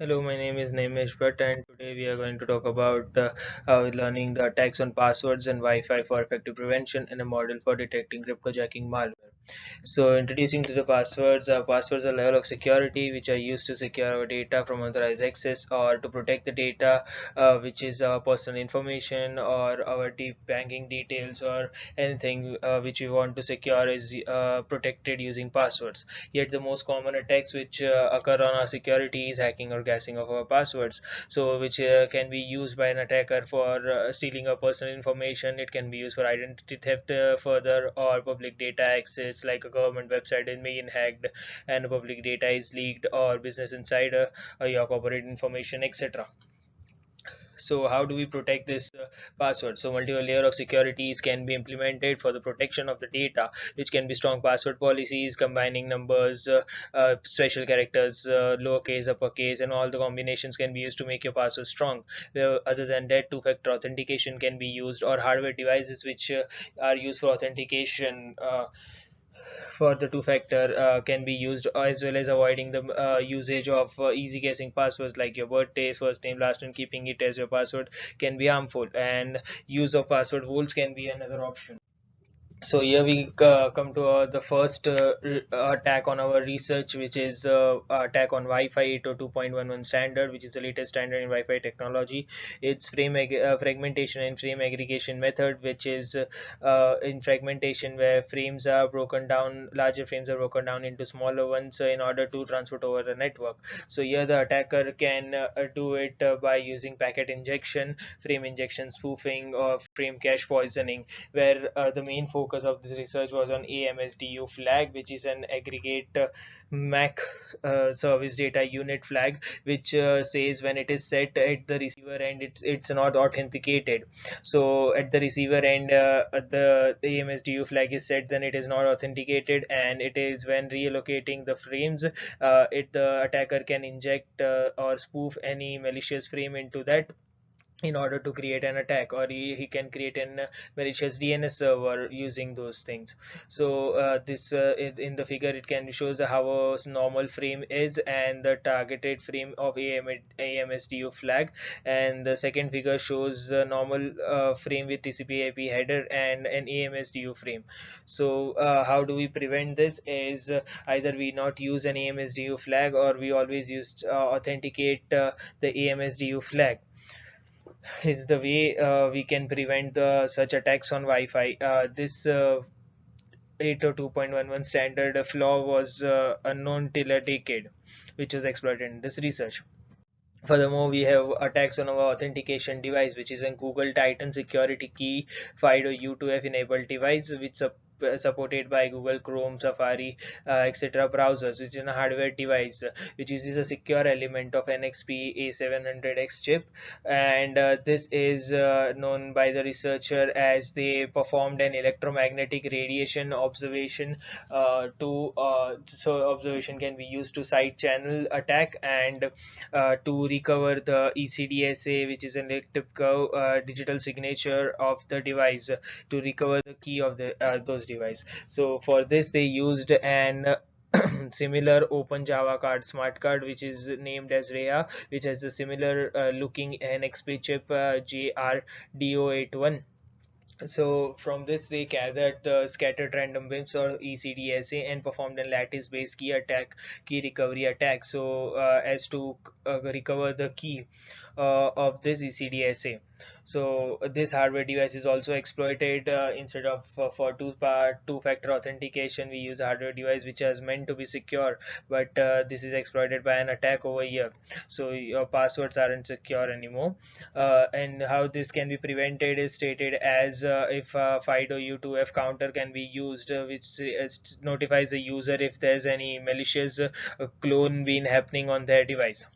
Hello, my name is Namesh Bhatt, and today we are going to talk about learning the attacks on passwords and Wi-Fi for effective prevention and a model for detecting cryptojacking malware. So, introducing to the passwords, passwords are level of security which are used to secure our data from unauthorized access or to protect the data, which is our personal information or our deep banking details or anything which we want to secure is protected using passwords. Yet, the most common attacks which occur on our security is hacking or guessing of our passwords. So, which can be used by an attacker for stealing our personal information. It can be used for identity theft further or public data access, like a government website is being hacked and public data is leaked, or business insider or your corporate information, etc. So how do we protect this password? So multiple layer of securities can be implemented for the protection of the data, which can be strong password policies combining numbers, special characters, lowercase, uppercase, and all the combinations can be used to make your password strong. Other than that, two-factor authentication can be used, or hardware devices which are used for authentication. For the two-factor can be used, as well as avoiding the usage of easy guessing passwords like your birthdays, first name, last name. Keeping it as your password can be harmful, and use of password vaults can be another option. So here we come to the first attack on our research, which is attack on Wi-Fi 802.11 standard, which is the latest standard in Wi-Fi technology. It's fragmentation and frame aggregation method, which is in fragmentation where frames are broken down, larger frames are broken down into smaller ones in order to transport over the network. So here the attacker can do it by using packet injection, frame injection, spoofing, or frame cache poisoning, where the main focus of this research was on AMSDU flag, which is an aggregate MAC service data unit flag, which says when it is set at the receiver end, it's not authenticated. So at the receiver end, the AMSDU flag is set, then it is not authenticated, and it is when reallocating the frames, the attacker can inject or spoof any malicious frame into that in order to create an attack, or he can create an malicious DNS server using those things. So this in the figure it can shows how a normal frame is and the targeted frame of AMSDU flag, and the second figure shows the normal frame with TCP IP header and an AMSDU frame. So how do we prevent this is either we not use an AMSDU flag, or we always use authenticate the AMSDU flag is the way we can prevent the such attacks on Wi-Fi. This 802.11 standard flaw was unknown till a decade, which was exploited in this research. Furthermore, we have attacks on our authentication device, which is a Google Titan Security Key FIDO U2F enabled device, which supported by Google Chrome, Safari, etc. browsers, which is a hardware device which uses a secure element of NXP A700X chip, and this is known by the researcher as they performed an electromagnetic radiation observation so observation can be used to side channel attack and to recover the ECDSA, which is an electrical digital signature of the device, to recover the key of the those device. So for this they used an similar open Java card smart card, which is named as Rhea, which has the similar looking NXP chip JRDO81. So from this they gathered the scattered random bits or ECDSA and performed a lattice based key recovery attack, so as to recover the key of this ECDSA. So this hardware device is also exploited instead of for two-factor authentication. We use a hardware device which is meant to be secure, but this is exploited by an attack over here. So your passwords aren't secure anymore. And how this can be prevented is stated as if FIDO U2F counter can be used, which notifies the user if there's any malicious clone been happening on their device.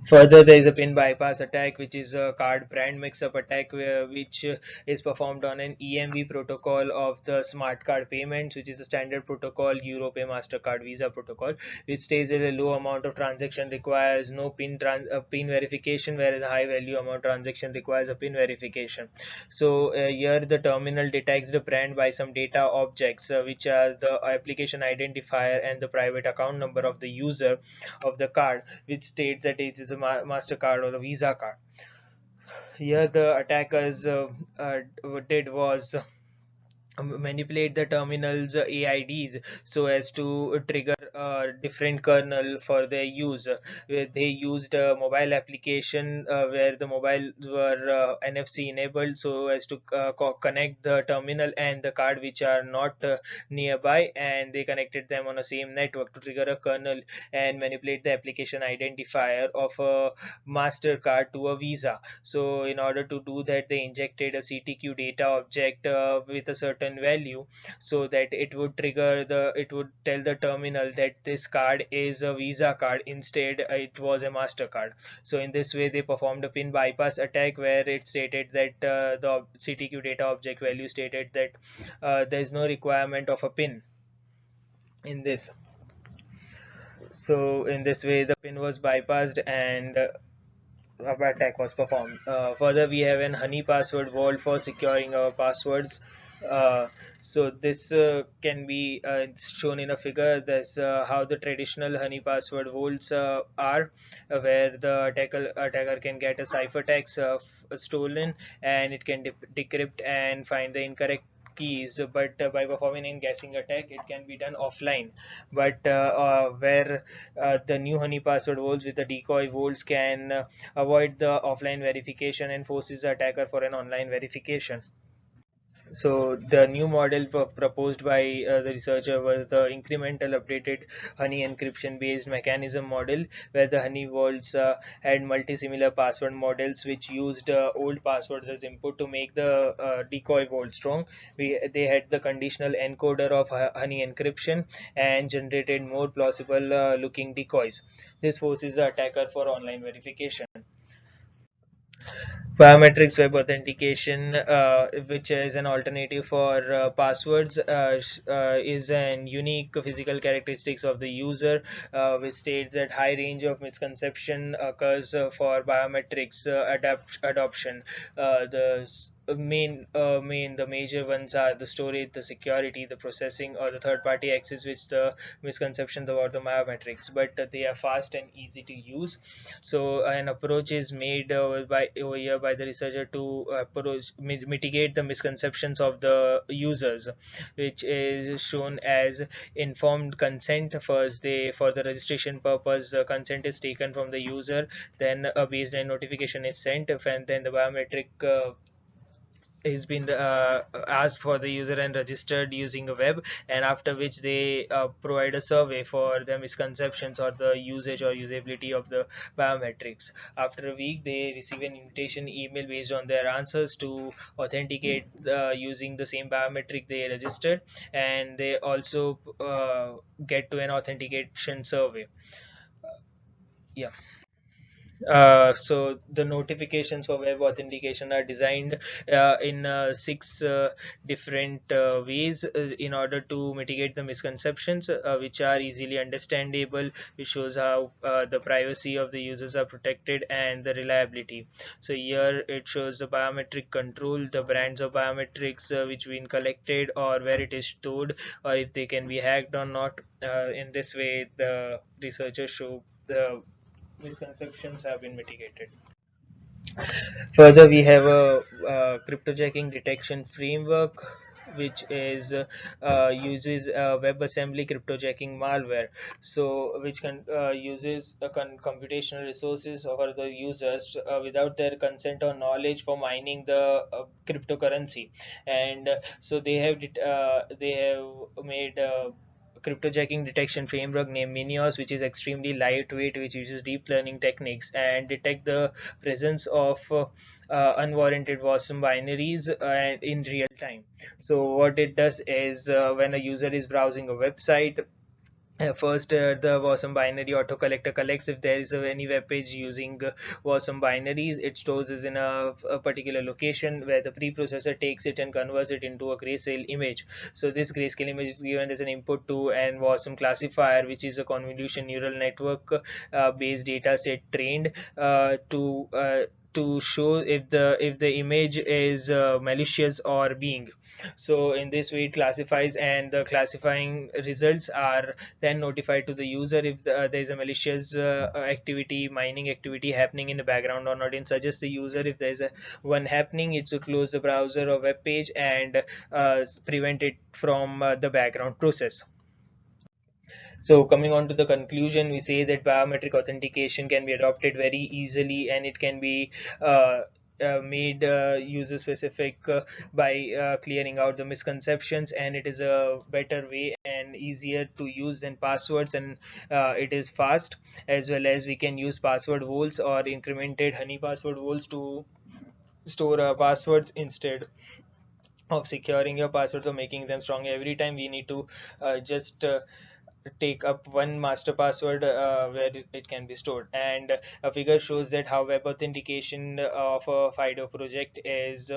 Further, there is a pin bypass attack, which is a card brand mix-up attack, which is performed on an EMV protocol of the smart card payments, which is the standard protocol, Europay, Mastercard, Visa protocol, which states that a low amount of transaction requires no pin verification, whereas a high value amount transaction requires a pin verification. So here the terminal detects the brand by some data objects, which are the application identifier and the private account number of the user of the card, which states that it is a Mastercard or a Visa card. Here, the attackers did was manipulate the terminal's AIDs so as to trigger a different kernel for their use. Where they used a mobile application where the mobile were NFC enabled so as to connect the terminal and the card which are not nearby, and they connected them on the same network to trigger a kernel and manipulate the application identifier of a Mastercard to a Visa. So in order to do that, they injected a CTQ data object with a certain value so that it would tell the terminal that this card is a Visa card, instead it was a Mastercard. So in this way they performed a pin bypass attack where it stated that the CTQ data object value stated that there is no requirement of a pin in this. So in this way the pin was bypassed and attack was performed. Further, we have an honey password vault for securing our passwords. So this can be shown in a figure. That's how the traditional honey password vaults are, where the attacker can get a ciphertext stolen, and it can decrypt and find the incorrect keys, but by performing an guessing attack it can be done offline. But where the new honey password vaults with the decoy vaults can avoid the offline verification and forces the attacker for an online verification. So the new model proposed by the researcher was the incremental updated honey encryption based mechanism model, where the honey vaults had multi-similar password models which used old passwords as input to make the decoy vault strong. They had the conditional encoder of honey encryption and generated more plausible looking decoys. This forces the attacker for online verification. Biometrics web authentication, which is an alternative for passwords, is an unique physical characteristics of the user, which states that high range of misconception occurs for biometrics adoption. The major ones are the storage, the security, the processing, or the third-party access, which the misconceptions about the biometrics, but they are fast and easy to use. So an approach is made by over here by the researcher to mitigate the misconceptions of the users, which is shown as informed consent. First, they for the registration purpose, consent is taken from the user, then a baseline notification is sent, and then the biometric has been asked for the user and registered using a web, and after which they provide a survey for the misconceptions or the usage or usability of the biometrics. After a week they receive an invitation email based on their answers to authenticate using the same biometric they registered, and they also get to an authentication survey. Yeah. So the notifications for web authentication are designed in six different ways in order to mitigate the misconceptions, which are easily understandable, which shows how the privacy of the users are protected and the reliability. So here it shows the biometric control, the brands of biometrics which been collected or where it is stored, or if they can be hacked or not. In this way, the researchers show the misconceptions have been mitigated. Further, we have a cryptojacking detection framework, which is uses WebAssembly cryptojacking malware. So, which uses computational resources for the users without their consent or knowledge for mining the cryptocurrency, and so they have made cryptojacking detection framework named Minios, which is extremely lightweight, which uses deep learning techniques and detect the presence of unwarranted WASM binaries in real time. So what it does is when a user is browsing a website First, the Wasm binary auto collector collects if there is any web page using Wasm binaries. It stores it in a particular location where the preprocessor takes it and converts it into a grayscale image. So this grayscale image is given as an input to an Wasm classifier, which is a convolution neural network based data set trained to show if the image is malicious or being. So in this way it classifies, and the classifying results are then notified to the user if there is a malicious activity, mining activity happening in the background or not. It suggests the user if there is a one happening, it should close the browser or web page and prevent it from the background process. So coming on to the conclusion, we say that biometric authentication can be adopted very easily, and it can be made user specific by clearing out the misconceptions, and it is a better way and easier to use than passwords, and it is fast, as well as we can use password vaults or incremented honey password vaults to store passwords instead of securing your passwords or making them strong. Every time we need to just take up one master password where it can be stored. And a figure shows that how web authentication of a FIDO project is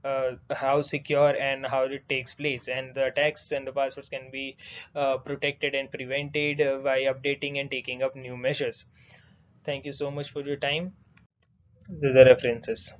how secure and how it takes place, and the attacks and the passwords can be protected and prevented by updating and taking up new measures. Thank you so much for your time. The references.